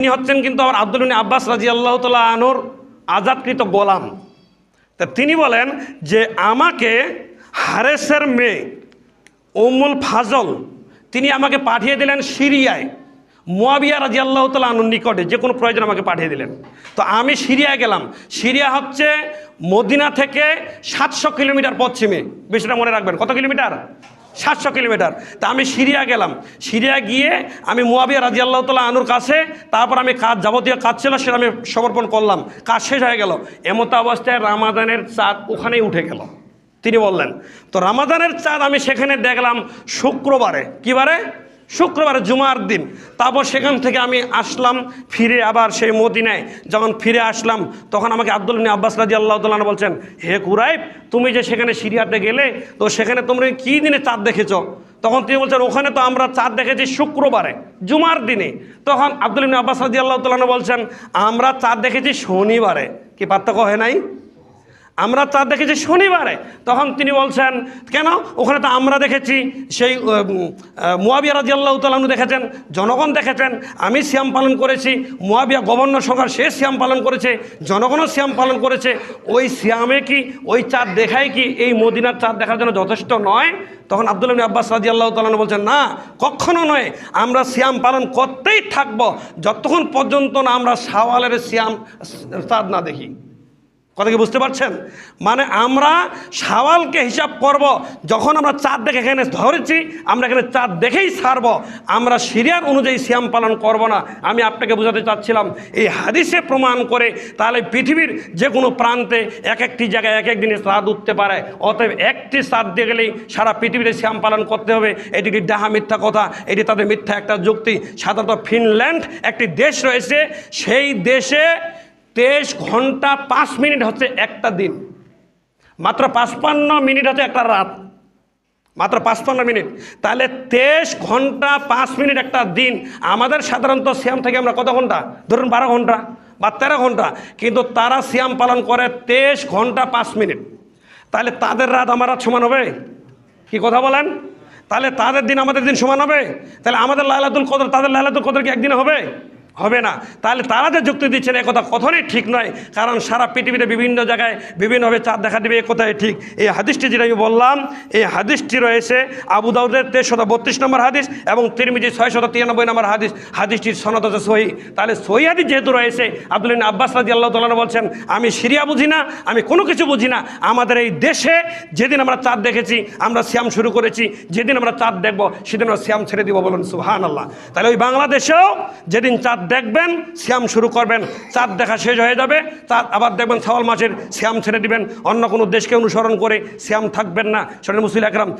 তিনি হচ্ছেন কিন্তু আমার আব্দুল ইবনে আব্বাস রাদিয়াল্লাহু তাআলা আনহুর আজাদকৃত গোলাম। তা তিনি বলেন যে আমাকে হারেসের মেয়ে উম্মুল ফাজল তিনি আমাকে পাঠিয়ে দিলেন সিরিয়ায়, মুয়াবিয়া রাদিয়াল্লাহু তাআলা আনহুর নিকটে, যে কোনো প্রয়োজন আমাকে পাঠিয়ে দিলেন। তো আমি সিরিয়া গেলাম। সিরিয়া হচ্ছে মদিনা থেকে 700 কিলোমিটার পশ্চিমে, বেশিটা মনে রাখবেন। কত কিলোমিটার? 700 কিলোমিটার। তা আমি সিরিয়া গেলাম। সিরিয়া গিয়ে আমি মুয়াবিয়া রাদিয়াল্লাহু তাআলা আনহুর কাছে, তারপর আমি কাজ, যাবতীয় কাজ ছিল সেটা আমি সমর্পণ করলাম। কাজ শেষ হয়ে গেল, এমত অবস্থায় রামাদানের চাঁদ ওখানেই উঠে গেল। তিনি বললেন তো রামাদানের চাঁদ আমি সেখানে দেখলাম শুক্রবারে। কী বারে? শুক্রবারে, জুমার দিন। তারপর সেখান থেকে আমি আসলাম ফিরে আবার সেই মদিনায়। যখন ফিরে আসলাম তখন আমাকে আব্দুল ইবনে আব্বাস রাদিয়াল্লাহু তাআলা আনহু বলছেন, হে কুরাইব, তুমি যে সেখানে সিরিয়াতে গেলে, তো সেখানে তোমরা কী দিনে চাঁদ দেখেছ? তখন তিনি বলছেন, ওখানে তো আমরা চাঁদ দেখেছি শুক্রবারে, জুমার দিনে। তখন আব্দুল ইবনে আব্বাস রাদিয়াল্লাহু তাআলা আনহু বলছেন, আমরা চাঁদ দেখেছি শনিবারে। কি পার্থক্য হয় নাই? আমরা চাঁদ দেখেছি শনিবারে। তখন তিনি বলছেন, কেন? ওখানে তো আমরা দেখেছি, সেই মুয়াবিয়া রাদিয়াল্লাহু তাআলা আনহু দেখেছেন, জনগণ দেখেছেন, আমি সিয়াম পালন করেছি, মুয়াবিয়া গভর্নর সরকার সে সিয়াম পালন করেছে, জনগণও সিয়াম পালন করেছে। ওই সিয়ামে কি, ওই চাঁদ দেখায় কি এই মদিনার চাঁদ দেখার জন্য যথেষ্ট নয়? তখন আব্দুল ইবনে আব্বাস রাদিয়াল্লাহু তাআলা আনহু বলছেন, না, কখনো নয়, আমরা সিয়াম পালন করতেই থাকবো যতক্ষণ পর্যন্ত না আমরা শাওয়ালের সিয়াম চাঁদ না দেখি। কথা কি বুঝতে পারছেন? মানে আমরা শাওয়ালকে হিসাব করব, যখন আমরা চাঁদ দেখে এখানে ধরেছি আমরা এখানে চাঁদ দেখেই ছাড়ব, আমরা সিরিয়ার অনুযায়ী সিয়াম পালন করব না। আমি আপনাকে বোঝাতে চাচ্ছিলাম এই হাদিসে প্রমাণ করে তাহলে পৃথিবীর যে কোনো প্রান্তে এক একটি জায়গায় এক এক দিনে চাঁদ উঠতে পারে। অতএব একটি চাঁদ দিয়ে গেলেই সারা পৃথিবীতে সিয়াম পালন করতে হবে, এটি একটি ডাহা মিথ্যা কথা, এটি তাদের মিথ্যা একটা যুক্তি। সাধারণত ফিনল্যান্ড একটি দেশ রয়েছে, সেই দেশে 23 ঘন্টা 5 মিনিট হচ্ছে একটা দিন, মাত্র 55 মিনিট হচ্ছে একটা রাত, মাত্র 55 মিনিট। তাহলে 23 ঘন্টা 5 মিনিট একটা দিন। আমাদের সাধারণত সিয়াম থেকে আমরা কত ঘন্টা? ধরুন 12 ঘন্টা বা 13 ঘন্টা, কিন্তু তারা সিয়াম পালন করে 23 ঘন্টা 5 মিনিট। তাহলে তাদের রাত আমার রাত সমান হবে? কি কথা বলেন? তাহলে তাদের দিন আমাদের দিন সমান হবে? তাহলে আমাদের লাইলাতুল কদর তাদের লাইলাতুল কদর কি একদিনে হবে? হবে না। তাহলে তারা যে যুক্তি দিচ্ছেন এ কথা কখনোই ঠিক নয়, কারণ সারা পৃথিবীতে বিভিন্ন জায়গায় বিভিন্নভাবে চাঁদ দেখা দেবে, এ কথাই ঠিক। এই হাদিসটি যেটা আমি বললাম, এই হাদিসটি রয়েছে আবু দাউদের 1332 নম্বর হাদিস এবং তিরমিজি 693 নম্বর হাদিস। হাদিসটির সনদ হচ্ছে সহিহ। তাহলে সহিহ হাদিস যেহেতু রয়েছে, আব্দুল ইবনে আব্বাস রাদিয়াল্লাহু তাআলা বলছেন, আমি সিরিয়া বুঝি না, আমি কোনো কিছু বুঝি না, আমাদের এই দেশে যেদিন আমরা চাঁদ দেখেছি আমরা সিয়াম শুরু করেছি, যেদিন আমরা চাঁদ দেখব সেদিন আমরা সিয়াম ছেড়ে দিব। বলুন সুবহানাল্লাহ। তাহলে ওই বাংলাদেশেও যেদিন চাঁদ দেখবেন সিয়াম শুরু করবেন, চাঁদ দেখা শেষ হয়ে যাবে, চাঁদ আবার দেখবেন শাওয়াল মাসের সিয়াম ছেড়ে দিবেন, অন্য কোনো দেশকে অনুসরণ করে সিয়াম থাকবেন না। শরীর মুসলিম একরাম।